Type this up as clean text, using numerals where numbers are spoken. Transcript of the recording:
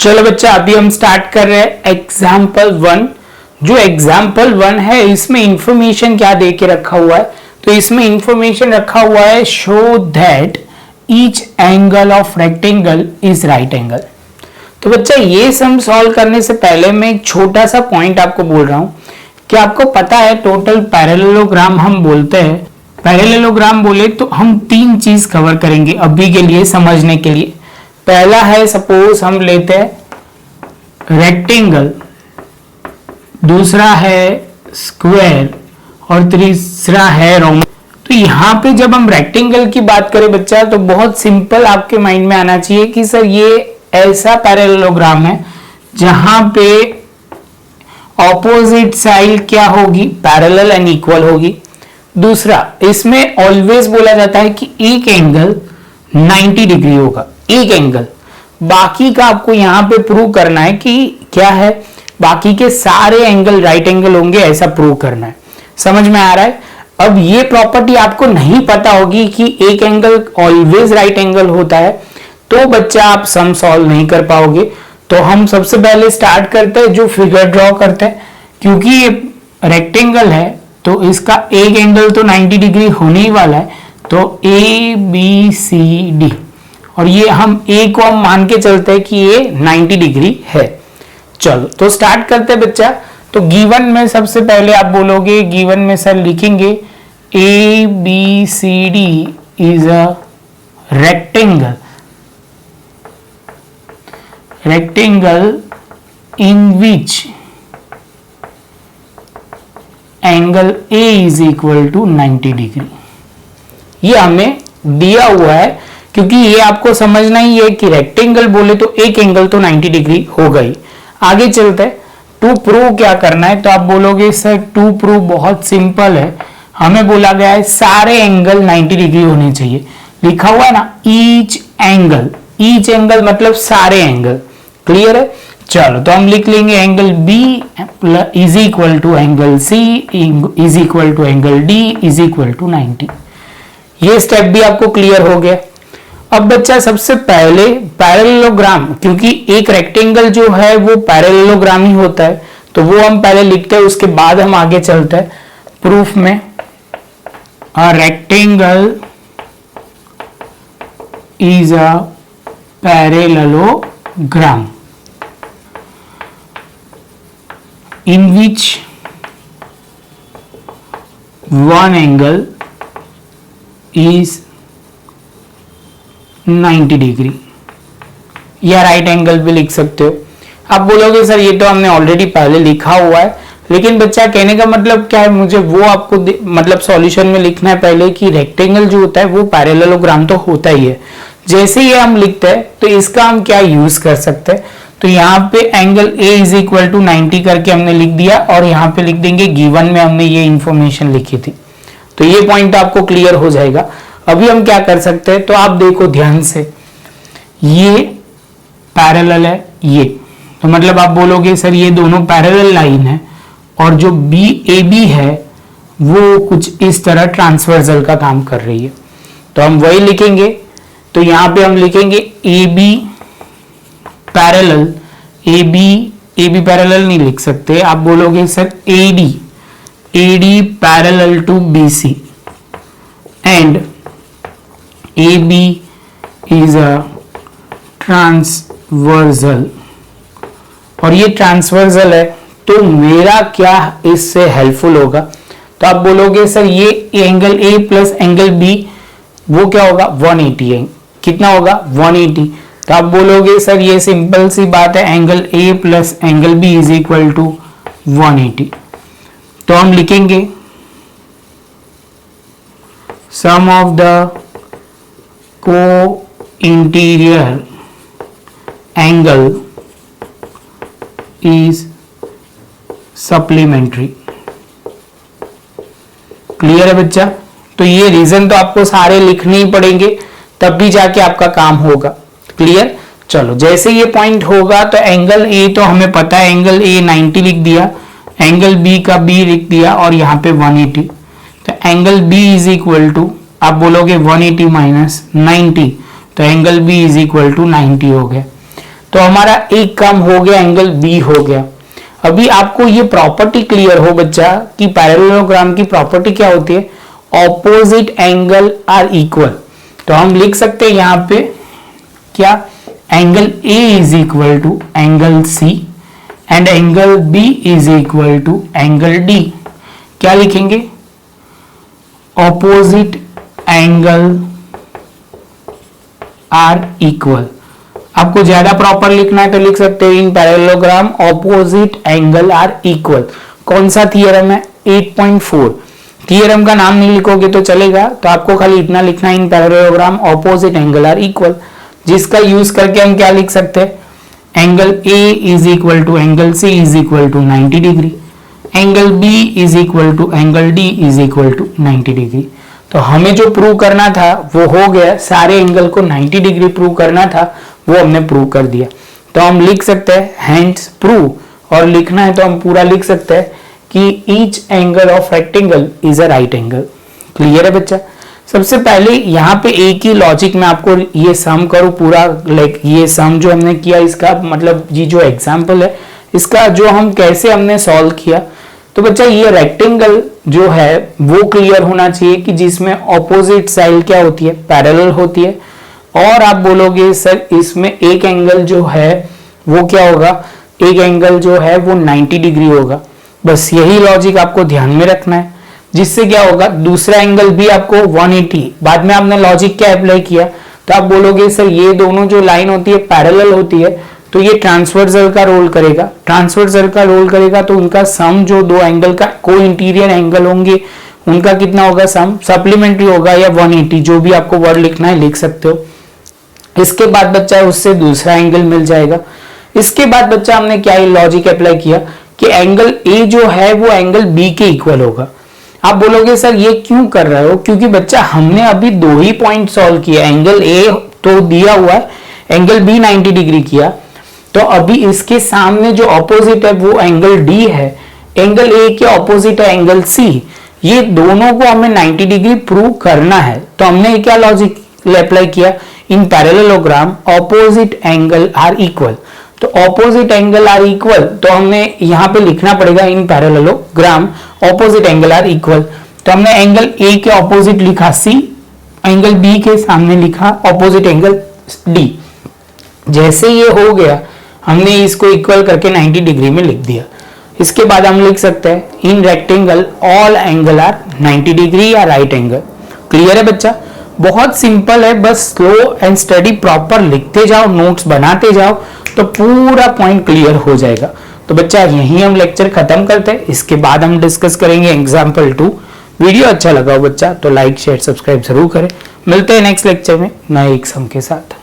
चलो बच्चा, अभी हम स्टार्ट कर रहे हैं एग्जाम्पल 1। जो एग्जाम्पल 1 है इसमें इंफॉर्मेशन क्या दे के रखा हुआ है, तो इसमें इंफॉर्मेशन रखा हुआ है show that each angle of rectangle is right angle. तो बच्चा ये सम सॉल्व करने से पहले मैं एक छोटा सा पॉइंट आपको बोल रहा हूं कि आपको पता है टोटल पैरेललोग्राम हम बोलते हैं। पैरेललोग्राम बोले तो हम तीन चीज कवर करेंगे अभी के लिए समझने के लिए। पहला है सपोज हम लेते हैं रेक्टेंगल, दूसरा है स्क्वायर और तीसरा है रोमन। तो यहां पे जब हम रेक्टेंगल की बात करें बच्चा तो बहुत सिंपल आपके माइंड में आना चाहिए कि सर ये ऐसा पैरेललोग्राम है जहां पे ऑपोजिट साइड क्या होगी, पैरेलल एंड इक्वल होगी। दूसरा, इसमें ऑलवेज बोला जाता है कि एक एंगल 90 डिग्री होगा, एक एंगल। बाकी का आपको यहां पे प्रूव करना है कि क्या है, बाकी के सारे एंगल राइट एंगल होंगे, ऐसा प्रूव करना है। समझ में आ रहा है? अब ये प्रॉपर्टी आपको नहीं पता होगी कि एक एंगल ऑलवेज राइट एंगल होता है तो बच्चा आप सम सॉल्व नहीं कर पाओगे। तो हम सबसे पहले स्टार्ट करते हैं, जो फिगर ड्रॉ करते हैं। क्योंकि ये रेक्टेंगल है तो इसका एक एंगल तो 90 डिग्री होने ही वाला है, तो ए बी सी डी, और ये हम ए को हम मान के चलते हैं कि ये 90 डिग्री है। चलो तो स्टार्ट करते हैं बच्चा। तो गिवन में सबसे पहले आप बोलोगे, गिवन में सर लिखेंगे A B C D is a rectangle, rectangle in which angle A is equal to 90 degree. ये हमें दिया हुआ है क्योंकि ये आपको समझना ही है कि रेक्टेंगल बोले तो एक एंगल तो 90 डिग्री हो गई। आगे चलते हैं, टू प्रूव क्या करना है। तो आप बोलोगे सर टू प्रूव बहुत सिंपल है, हमें बोला गया है सारे एंगल 90 डिग्री होने चाहिए। लिखा हुआ है ना ईच एंगल, ईच एंगल मतलब सारे एंगल। क्लियर है? चलो तो हम लिख लेंगे angle B is equal to angle C is equal to angle D is equal to 90। ये स्टेप भी आपको क्लियर हो गया। अब बच्चा सबसे पहले पैरेललोग्राम, क्योंकि एक रेक्टेंगल जो है वो पैरेललोग्राम ही होता है, तो वो हम पहले लिखते हैं, उसके बाद हम आगे चलते हैं प्रूफ में। A rectangle is a parallelogram in which one angle is 90 degree, या राइट एंगल भी लिख सकते हो। आप बोलोगे सर ये तो हमने ऑलरेडी पहले लिखा हुआ है, लेकिन बच्चा कहने का मतलब क्या है, मुझे वो आपको मतलब सॉल्यूशन में लिखना है पहले कि रेक्टेंगल जो होता है वो पैरेललोग्राम तो होता ही है। जैसे ही हम लिखते हैं तो इसका हम क्या यूज कर सकते हैं, तो यहाँ पे angle A is equal to 90 करके हमने लिख दिया, और यहाँ पे लिख देंगे गिवन में हमने ये इंफॉर्मेशन लिखी थी। तो ये पॉइंट आपको क्लियर हो जाएगा। अभी हम क्या कर सकते हैं, तो आप देखो ध्यान से, ये पैरेलल है ये, तो मतलब आप बोलोगे सर ये दोनों पैरेलल लाइन है, और जो AB है वो कुछ इस तरह ट्रांसवर्सल का काम कर रही है, तो हम वही लिखेंगे। तो यहाँ पे हम लिखेंगे AB पैरेलल, AB पैरेलल नहीं लिख सकते, आप बोलोगे sir AD parallel to BC and AB is a transversal, और ये ट्रांसवर्सल है, तो मेरा क्या इससे हेल्पफुल होगा, तो आप बोलोगे सर ये angle A plus angle B वो क्या होगा 180, कितना होगा 180। तो आप बोलोगे सर ये सिंपल सी बात है, angle A plus angle B is equal to 180। तो हम लिखेंगे sum of the co interior angle is supplementary. Clear है बच्चा? तो ये रीजन तो आपको सारे लिखने ही पड़ेंगे, तब भी जाके आपका काम होगा। क्लियर? चलो जैसे ये पॉइंट होगा तो एंगल A तो हमें पता है, एंगल A 90 लिख दिया, एंगल B का B लिख दिया, और यहाँ पे 180। तो angle B is equal to, आप बोलोगे 180 माइनस 90, तो angle B is equal to 90 हो गया। तो हमारा एक काम हो गया, एंगल बी हो गया। अभी आपको ये प्रॉपर्टी क्लियर हो बच्चा कि पैरेललोग्राम की प्रॉपर्टी क्या होती है, ऑपोजिट एंगल आर इक्वल। तो हम लिख सकते हैं यहां पे क्या, angle A is equal to angle C and angle B is equal to angle D. क्या लिखेंगे, ऑपोजिट एंगल आर इक्वल। आपको ज्यादा प्रॉपर लिखना है तो लिख सकते हैं in parallelogram opposite angle are equal. कौन सा थियरम है, 8.4। थियरम का नाम नहीं लिखोगे तो चलेगा, तो आपको खाली इतना लिखना है, in parallelogram opposite angle are equal, जिसका यूज करके हम क्या लिख सकते हैं, angle A is equal to angle C is equal to 90 degree, angle B is equal to angle D is equal to 90 degree. तो हमें जो प्रूव करना था वो हो गया, सारे एंगल को 90 डिग्री प्रूव करना था, वो हमने प्रूव कर दिया। तो हम लिख सकते हैं हेंस प्रूव, और लिखना है तो हम पूरा लिख सकते हैं कि each angle of rectangle is a right angle. Clear है बच्चा। सबसे पहले यहाँ पे एक ही लॉजिक में आपको ये सम करूँ पूरा, लाइक ये सम जो हमने किया इसका मतलब ये जो एग्जाम्पल है इसका जो हम कैसे हमने सॉल्व किया। तो बच्चा ये रेक्टेंगल जो है वो क्लियर होना चाहिए कि जिसमें ऑपोजिट साइड क्या होती है, पैरेलल होती है। और आप बोलोगे सर इसमें एक एंगल जो है वो क्या होगा, एक एंगल जो है वो 90 डिग्री होगा। बस यही लॉजिक आपको ध्यान में रखना है, जिससे क्या होगा दूसरा एंगल भी आपको 180। बाद में आपने लॉजिक क्या अप्लाई किया, तो आप बोलोगे सर ये दोनों जो लाइन होती है पैरेलल होती है, तो ये ट्रांसवर्सल का रोल करेगा। ट्रांसवर्सल का रोल करेगा तो उनका सम जो दो एंगल का को इंटीरियर एंगल होंगे उनका कितना होगा, सम सप्लीमेंट्री होगा या 180, जो भी आपको वर्ड लिखना है लिख सकते हो। इसके बाद बच्चा उससे दूसरा एंगल मिल जाएगा। इसके बाद बच्चा हमने क्या लॉजिक अप्लाई किया कि एंगल ए जो है वो एंगल बी के इक्वल होगा। आप बोलोगे सर ये क्यों कर रहे हो, क्योंकि बच्चा हमने अभी दो ही पॉइंट सॉल्व किया, एंगल ए तो दिया हुआ है, एंगल बी 90 डिग्री किया, तो अभी इसके सामने जो ऑपोजिट है वो एंगल डी है, एंगल ए के ऑपोजिट है एंगल सी, ये दोनों को हमें 90 डिग्री प्रूव करना है। तो हमने क्या लॉजिक अप्लाई किया, in parallelogram opposite angle are equal. तो ऑपोजिट एंगल आर इक्वल, तो हमने यहाँ पे लिखना पड़ेगा in parallelogram opposite angle are equal. तो हमने एंगल ए के ऑपोजिट लिखा सी, एंगल बी के सामने लिखा ऑपोजिट एंगल डी। जैसे ये हो गया हमने इसको इक्वल करके 90 डिग्री में लिख दिया। इसके बाद हम लिख सकते हैं in rectangle all angle are 90 degree या राइट एंगल। क्लियर है बच्चा, बहुत सिंपल है, बस स्लो एंड स्टडी प्रॉपर लिखते जाओ, नोट्स बनाते जाओ तो पूरा पॉइंट क्लियर हो जाएगा। तो बच्चा यहीं हम लेक्चर खत्म करते हैं, इसके बाद हम डिस्कस करेंगे एग्जाम्पल 2। वीडियो अच्छा लगा हो बच्चा तो लाइक शेयर सब्सक्राइब जरूर करें। मिलते हैं नेक्स्ट लेक्चर में नए एक सम के साथ।